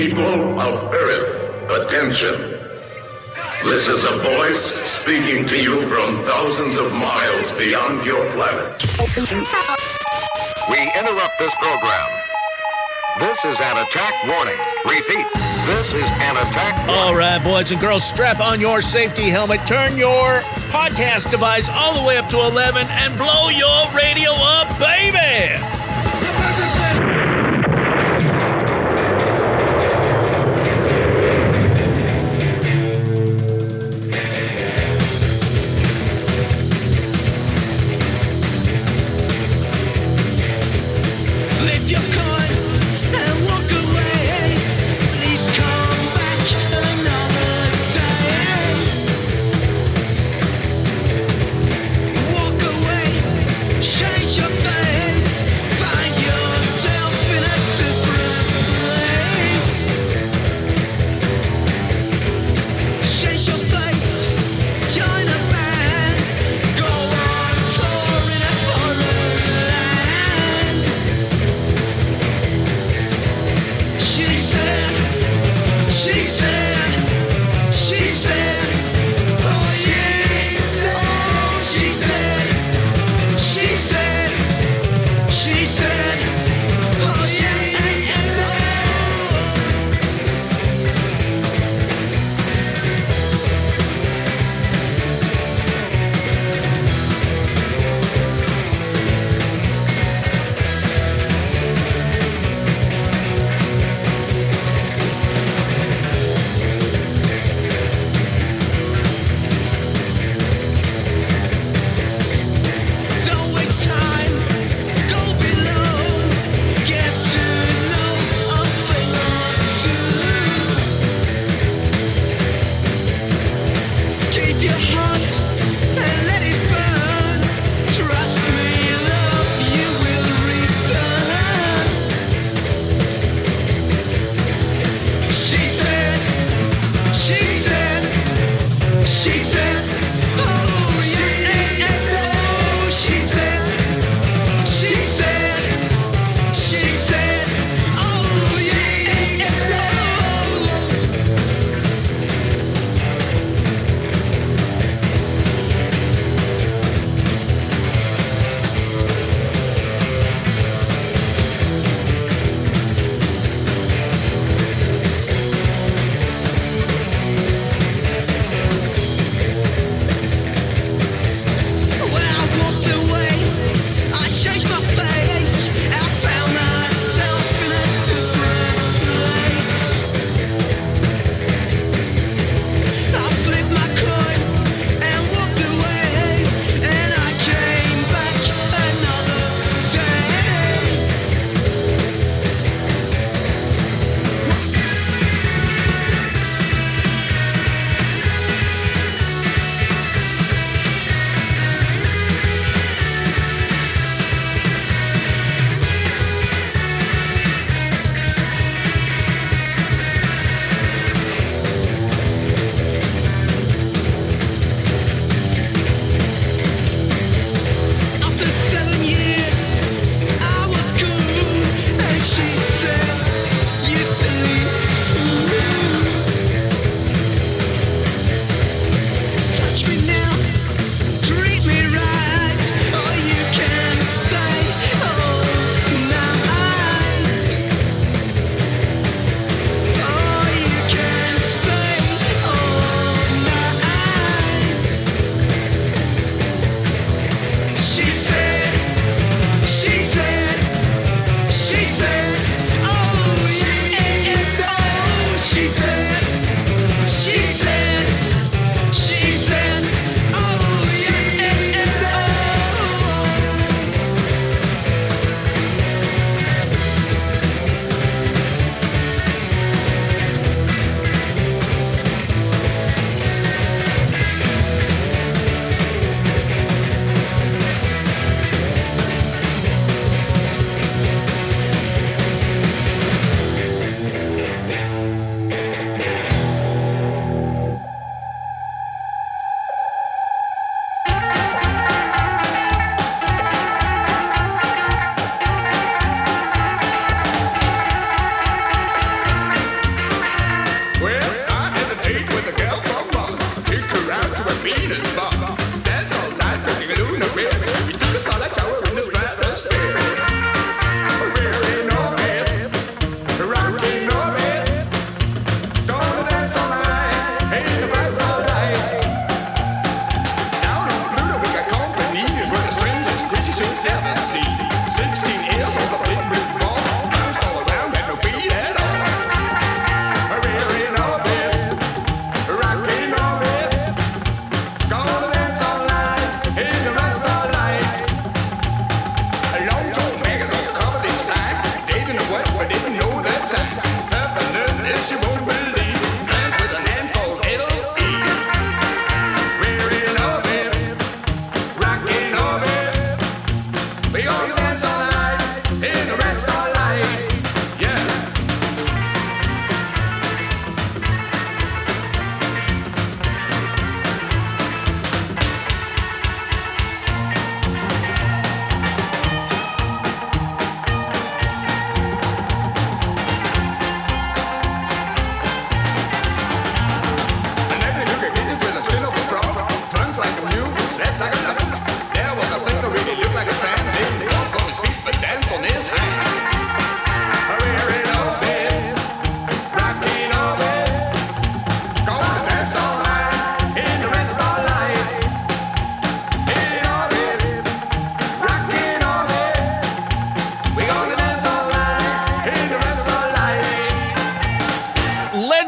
People of Earth, attention. This is a voice speaking to you from thousands of miles beyond your planet. We interrupt this program. This is an attack warning. Repeat, this is an attack warning. All right, boys and girls, strap on your safety helmet, turn your podcast device all the way up to 11, and blow your radio up, baby!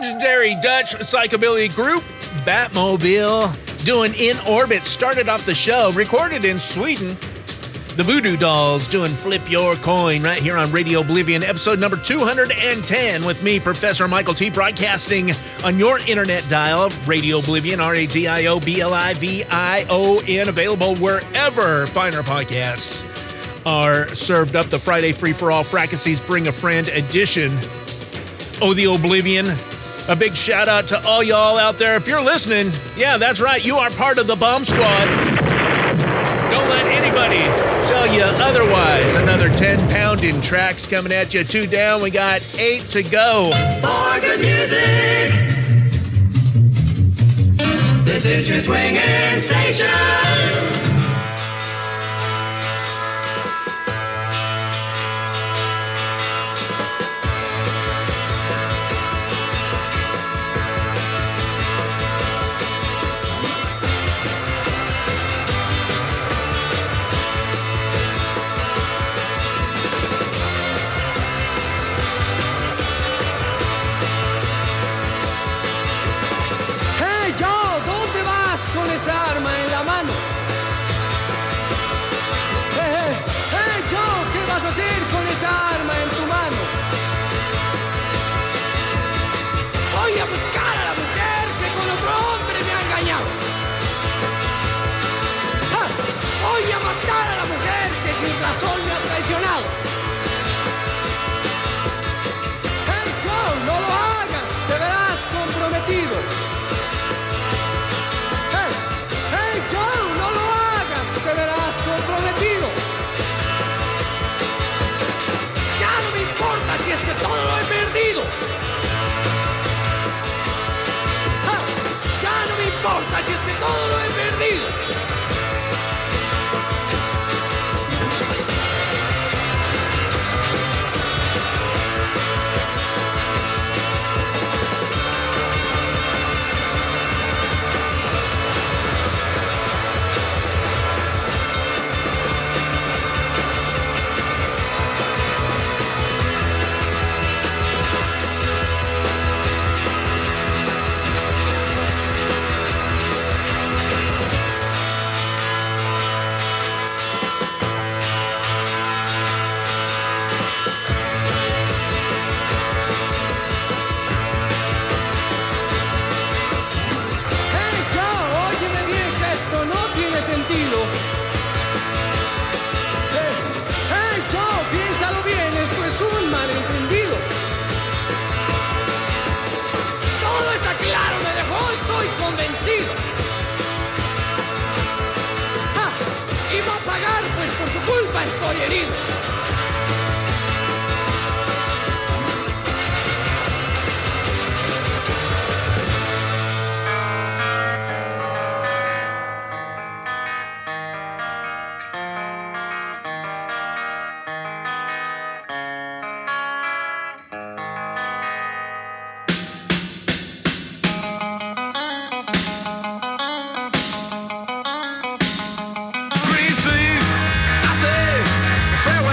legendary Dutch psychobilly group, Batmobile, doing In Orbit, started off the show, recorded in Sweden. The Voodoo Dolls doing Flip Your Coin right here on Radioblivion, episode number 210 with me, Professor Michael T, broadcasting on your internet dial, Radioblivion, RadioBlivion, available wherever finer podcasts are served up. The Friday free-for-all Fracassees Bring a Friend edition. Oh, the Oblivion. A big shout out to all y'all out there. If you're listening, yeah, that's right, you are part of the bomb squad. Don't let anybody tell you otherwise. Another 10-pounding tracks coming at you. 2 down, we got 8 to go. For good music, this is your swinging station. Arma en tu mano. Voy a buscar a la mujer que con otro hombre me ha engañado. ¡Ja! Voy a matar a la mujer que sin razón me ha traicionado. ¡Hey Joe, no lo hagas! Te verás comprometido. ¡Hey Joe, no lo hagas! Te verás comprometido. Si es que todo lo he perdido. Ya no me importa si es que todo lo he perdido. Estoy herido. Farewell.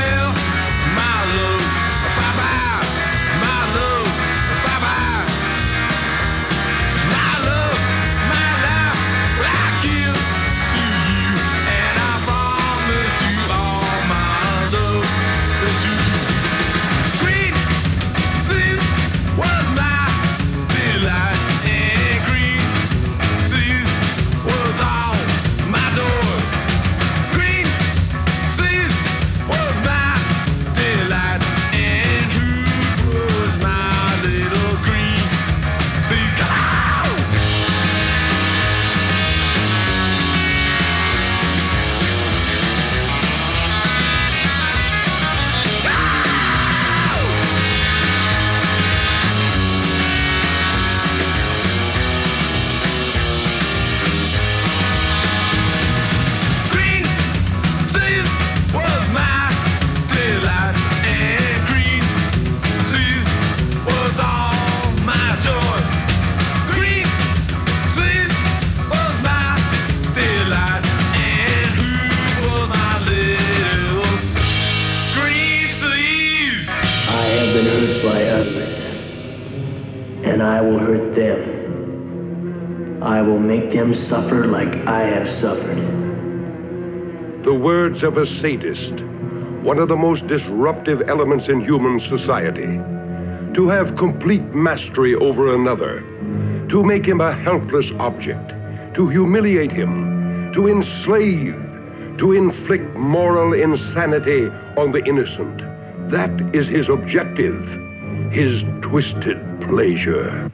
and I will hurt them. I will make them suffer like I have suffered. The words of a sadist, one of the most disruptive elements in human society. To have complete mastery over another, to make him a helpless object, to humiliate him, to enslave, to inflict moral insanity on the innocent. That is his objective, his twisted pleasure.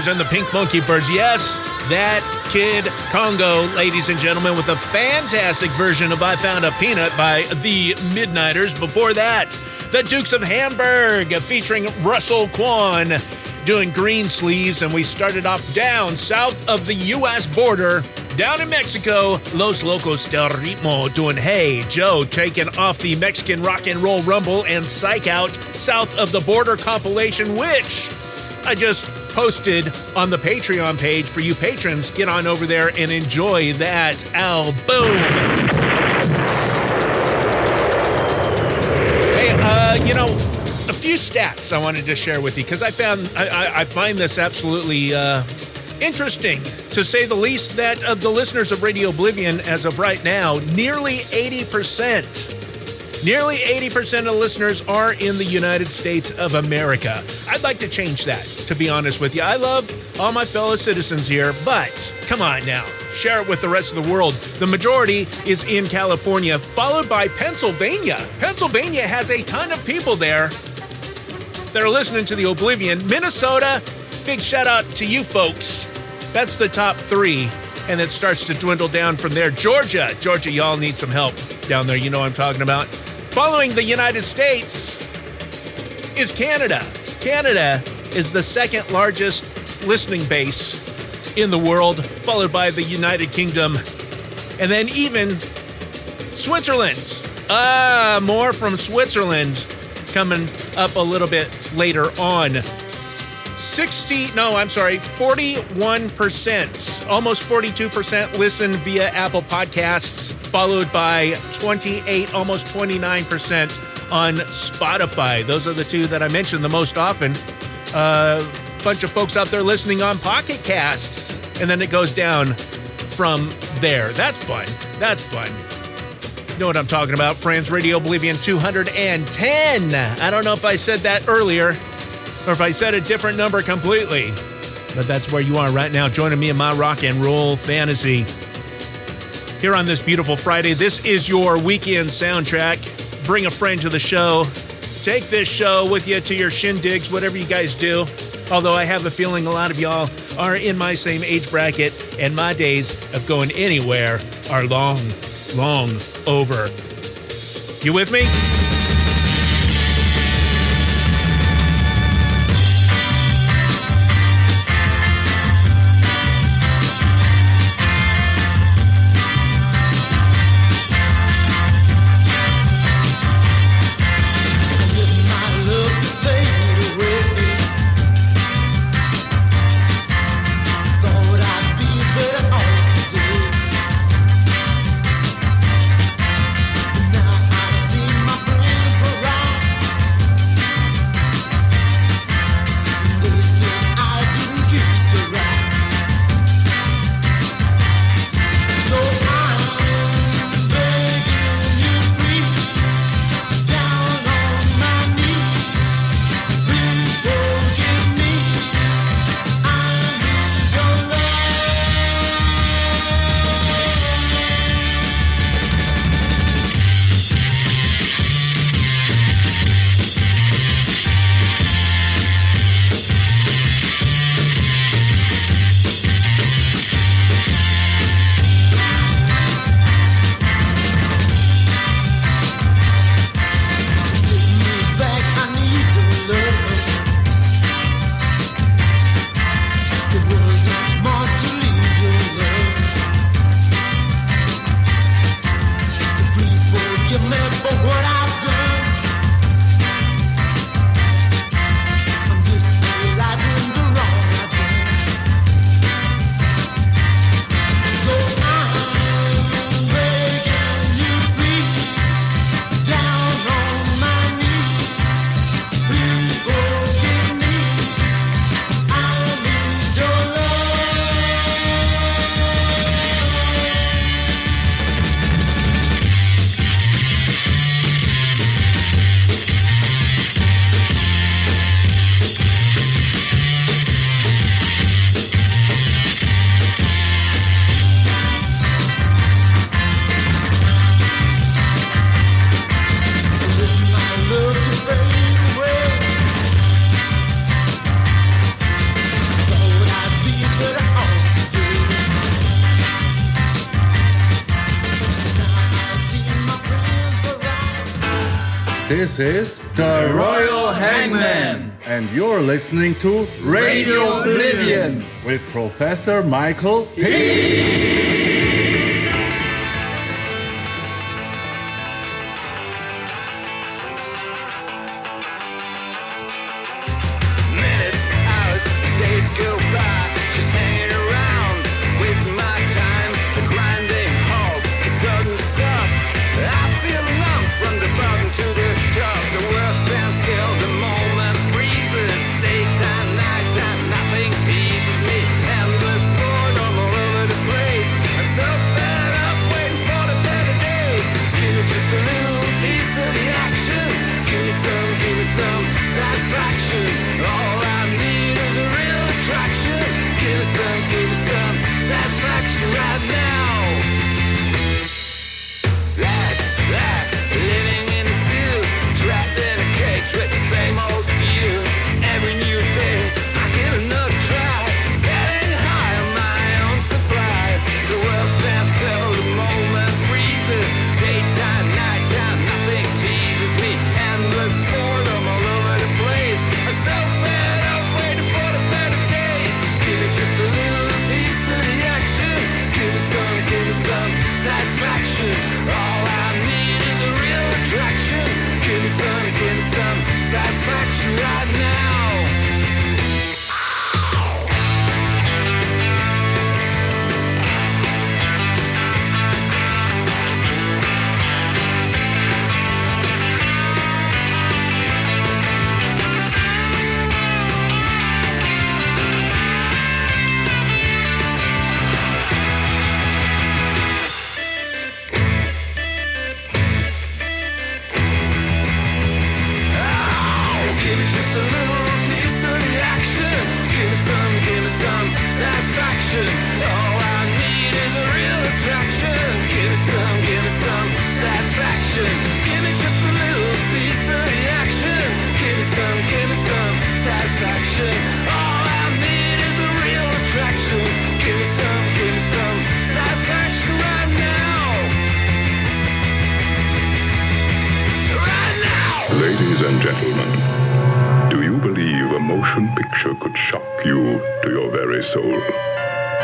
And the Pink Monkey Birds. Yes, that Kid Congo, ladies and gentlemen, with a fantastic version of I Found a Peanut by the Midnighters. Before that, the Dukes of Hamburg featuring Russell Kwan doing Green Sleeves. And we started off down south of the U.S. border, down in Mexico, Los Locos del Ritmo doing Hey Joe, taking off the Mexican Rock and Roll Rumble and Psych Out south of the border compilation, which I just posted on the Patreon page for you patrons. Get on over there and enjoy that album. Hey, a few stats I wanted to share with you because I find this absolutely interesting, to say the least, that of the listeners of Radio Oblivion as of right now, nearly 80% of listeners are in the United States of America. I'd like to change that, to be honest with you. I love all my fellow citizens here, but come on now, share it with the rest of the world. The majority is in California, followed by Pennsylvania. Pennsylvania has a ton of people there that are listening to the Oblivion. Minnesota, big shout out to you folks. That's the top 3. And it starts to dwindle down from there. Georgia, y'all need some help down there. You know what I'm talking about. Following the United States is Canada. Canada is the second largest listening base in the world, followed by the United Kingdom, and then even Switzerland. More from Switzerland coming up a little bit later on. 41%, almost 42% listen via Apple Podcasts, followed by 28, almost 29% on Spotify. Those are the two that I mention the most often. Bunch of folks out there listening on Pocket Casts, and then it goes down from there. That's fun. You know what I'm talking about, friends. RadioOblivion 210. I don't know if I said that earlier or if I said a different number completely, but that's where you are right now, joining me in my rock and roll fantasy. Here on this beautiful Friday, this is your weekend soundtrack. Bring a friend to the show. Take this show with you to your shindigs, whatever you guys do. Although I have a feeling a lot of y'all are in my same age bracket, and my days of going anywhere are long over. You with me? This is the Royal Hangman, and you're listening to RadioOblivion with Professor Michael T. Daytime, nighttime, nothing teases me. Endless boredom all over the place. Ladies and gentlemen, do you believe a motion picture could shock you to your very soul?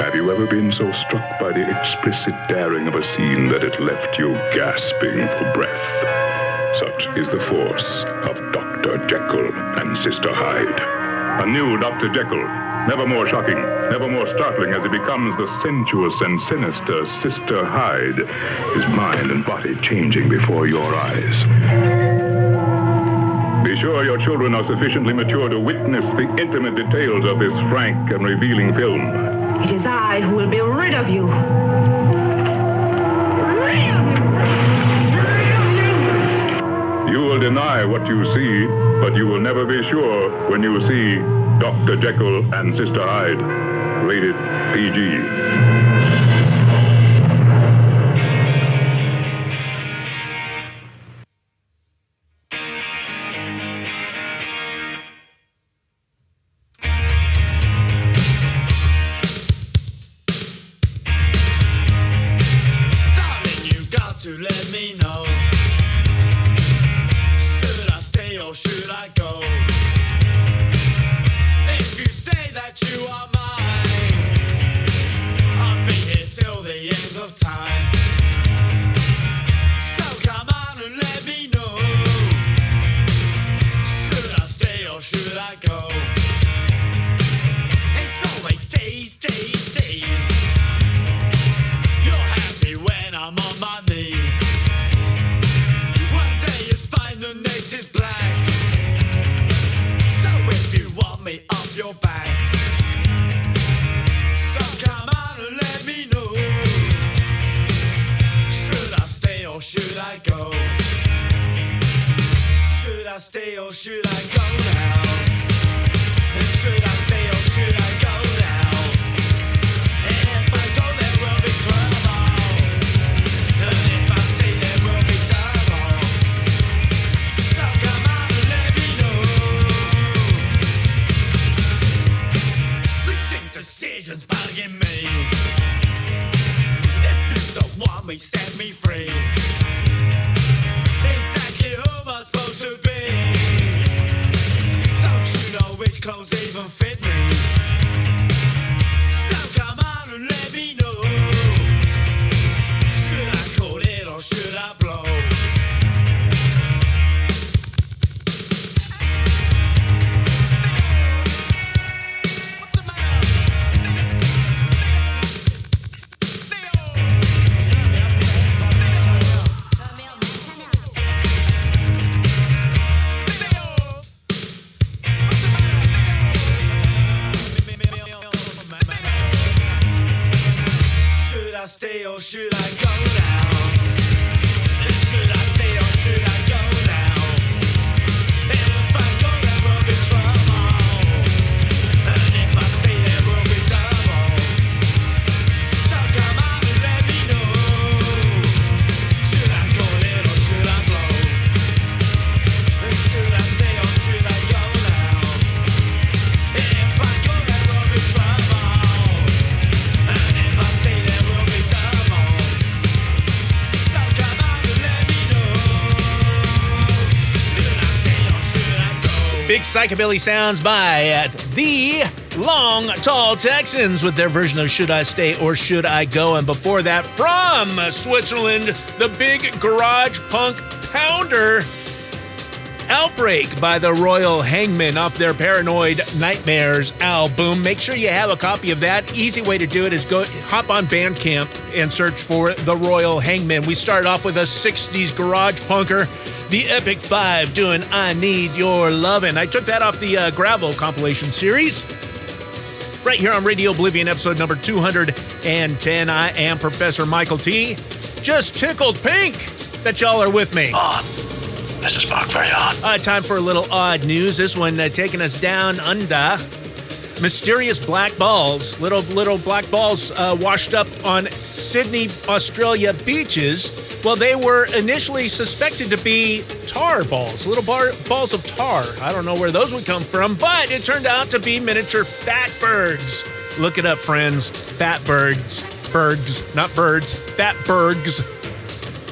Have you ever been so struck by the explicit daring of a scene that it left you gasping for breath? Such is the force of Dr. Jekyll and Sister Hyde. A new Dr. Jekyll, never more shocking, never more startling as he becomes the sensuous and sinister Sister Hyde, his mind and body changing before your eyes. Be sure your children are sufficiently mature to witness the intimate details of this frank and revealing film. It is I who will be rid of you. You will deny what you see, but you will never be sure when you see Dr. Jekyll and Sister Hyde. Rated PG. To let me know, should I stay or should I go? If you say that you are mine, I'll be here till the end of time. So come on and let me know, should I stay or should I go? It's always days, days, days. You're happy when I'm on my knees. One day is fine, the next is black. So if you want me off your back, so come on and let me know, should I stay or should I go? Should I stay or should I go now? And should I stay or should I go now? And if I go there will be trouble, and if I stay there will be double. So come on and let me know. We think decisions bugging me. If you don't want me, set me free. Exactly who am I supposed to be? Don't you know which clothes even fit me? So come on and let me know, should I call it or should I blow? What's the matter? Should I stay or should I go now? Should I stay or should I go now? And if I go there will be trouble, and if I stay there will be double. So come on and let me know, should I go in or should I blow? And should I stay or should I go now? And if I go there will be trouble, and if I stay there will be double. So come on and let me know, should I stay or should I go? Big Psychobilly sounds by the Long Tall Texans with their version of Should I Stay or Should I Go? And before that, from Switzerland, the big garage punk pounder Outbreak by the Royal Hangmen off their Paranoid Nightmares album. Make sure you have a copy of that. Easy way to do it is hop on Bandcamp and search for the Royal Hangmen. We start off with a 60s garage punker, the Epic 5, doing I Need Your Lovin'. I took that off the Gravel compilation series. Right here on Radio Oblivion, episode number 210. I am Professor Michael T. Just tickled pink that y'all are with me. This is Mark, very odd. Time for a little odd news. This one taking us down under. Mysterious black balls, little black balls washed up on Sydney, Australia beaches. Well, they were initially suspected to be tar balls, little balls of tar. I don't know where those would come from, but it turned out to be miniature fatbergs. Look it up, friends. Fatbergs. Bergs, not birds. Fatbergs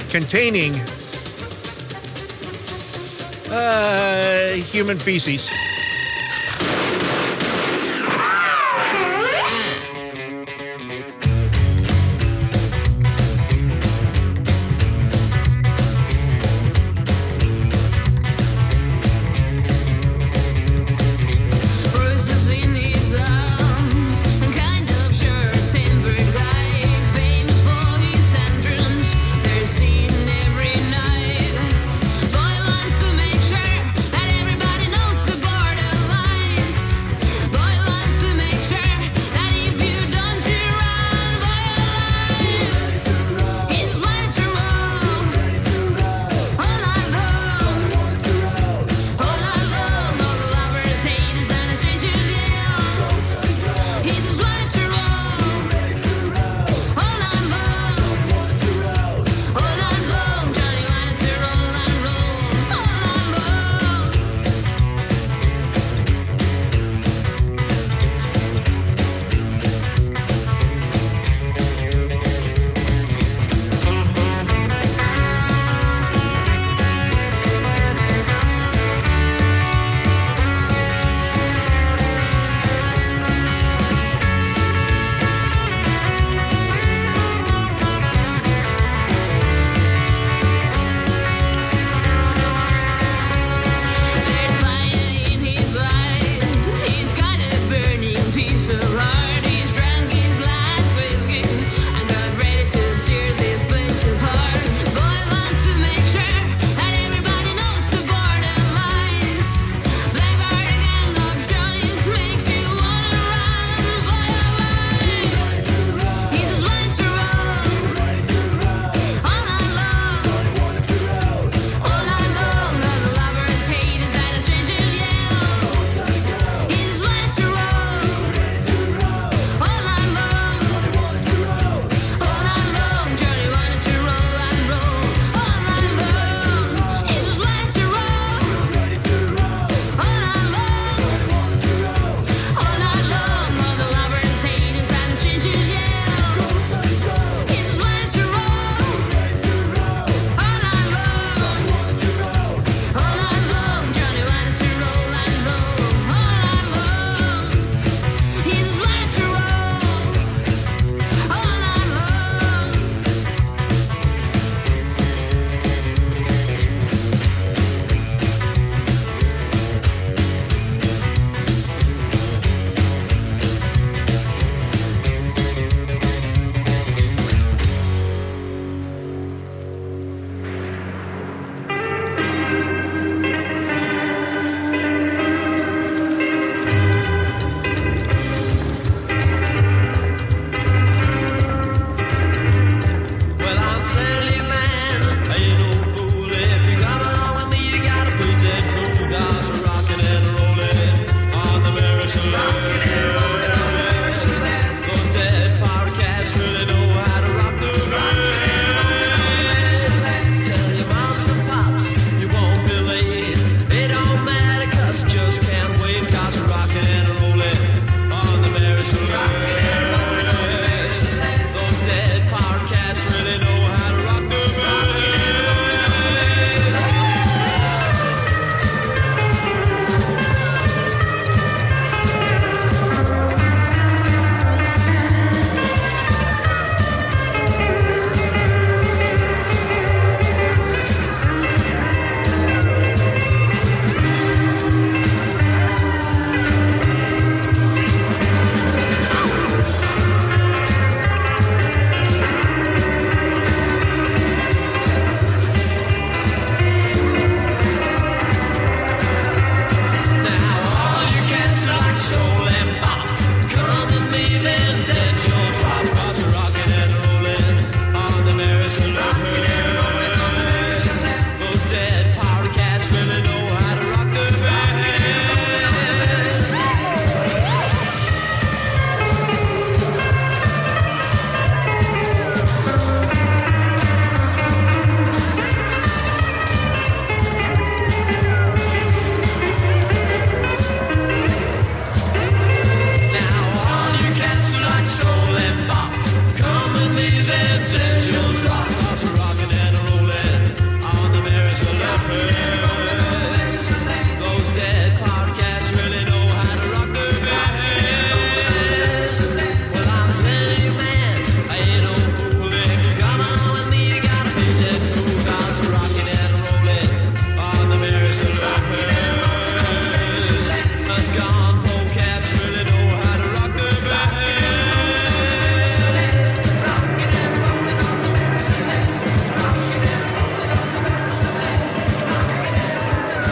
containing Human feces. Boy wants to make sure that everybody knows the boy.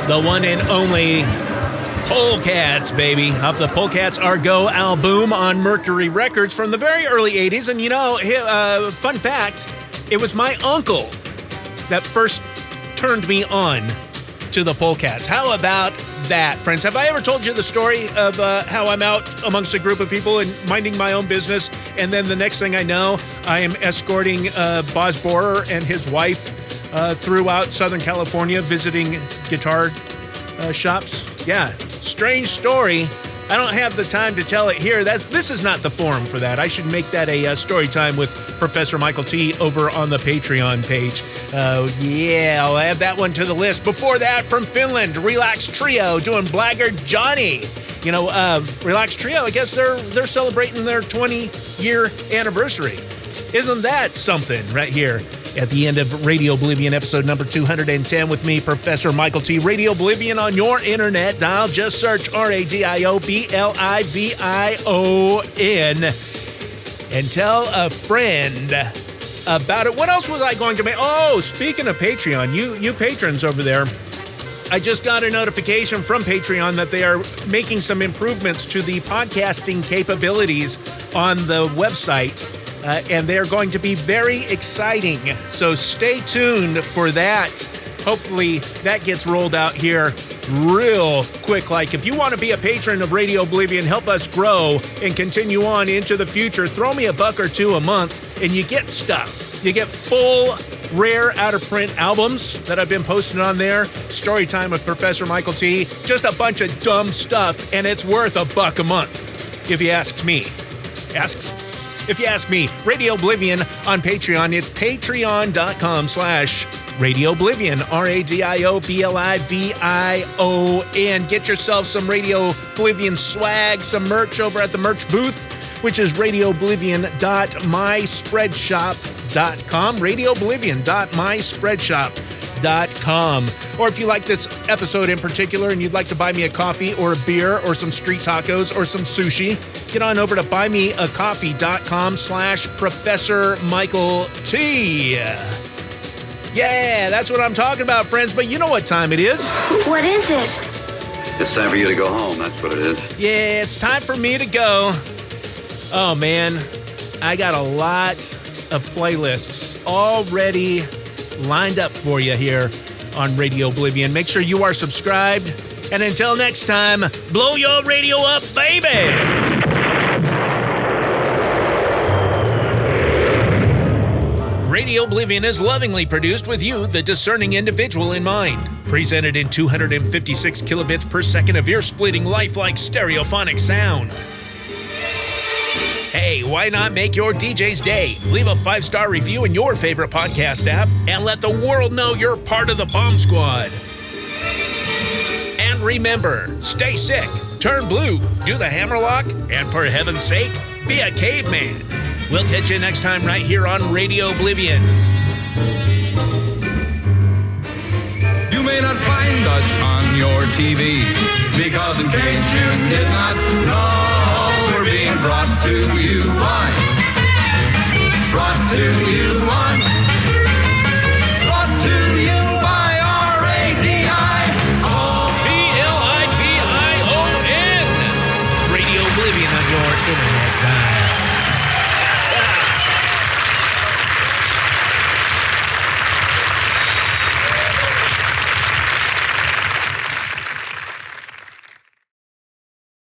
The one and only Polecats, baby, off the Polecats Are Go album on Mercury Records from the very early 80s. And you know, fun fact, it was my uncle that first turned me on to the Polecats. How about that, friends? Have I ever told you the story of how I'm out amongst a group of people and minding my own business, and then the next thing I know, I am escorting Boz Borer and his wife throughout Southern California visiting guitar shops? Yeah, strange story. I don't have the time to tell it here. This is not the forum for that. I should make that a story time with Professor Michael T over on the Patreon page. Yeah, I'll add that one to the list. Before that, from Finland, Relax Trio doing Blackguard Johnny. You know, Relax Trio, I guess they're celebrating their 20-year anniversary. Isn't that something right here? At the end of Radio Oblivion, episode number 210 with me, Professor Michael T. Radio Oblivion on your internet dial. Just search RadioBlivion and tell a friend about it. What else was I going to make? Oh, speaking of Patreon, you patrons over there, I just got a notification from Patreon that they are making some improvements to the podcasting capabilities on the website. And they're going to be very exciting. So stay tuned for that. Hopefully that gets rolled out here real quick. Like, if you want to be a patron of Radio Oblivion, help us grow and continue on into the future, throw me $1 or $2 a month and you get stuff. You get full, rare, out-of-print albums that I've been posting on there. Story time with Professor Michael T. Just a bunch of dumb stuff, and it's worth $1 a month, if you ask me. If you ask me, Radio Oblivion on Patreon. It's patreon.com/Radio Oblivion, RadioBlivion. Get yourself some Radio Oblivion swag, some merch over at the merch booth, which is radiooblivion.myspreadshop.com, radiooblivion.myspreadshop.com. Or if you like this episode in particular and you'd like to buy me a coffee or a beer or some street tacos or some sushi, get on over to buymeacoffee.com/Professor Michael T. Yeah, that's what I'm talking about, friends. But you know what time it is. What is it? It's time for you to go home, that's what it is. Yeah, it's time for me to go. Oh, man, I got a lot of playlists already lined up for you here on Radio Oblivion. Make sure you are subscribed. And until next time, blow your radio up, baby! Radio Oblivion is lovingly produced with you, the discerning individual, in mind. Presented in 256 kilobits per second of ear-splitting, lifelike stereophonic sound. Hey, why not make your DJ's day? Leave a 5-star review in your favorite podcast app and let the world know you're part of the Bomb Squad. And remember, stay sick, turn blue, do the hammerlock, and for heaven's sake, be a caveman. We'll catch you next time right here on Radio Oblivion. You may not find us on your TV, because in case you did not know, we're being brought to you by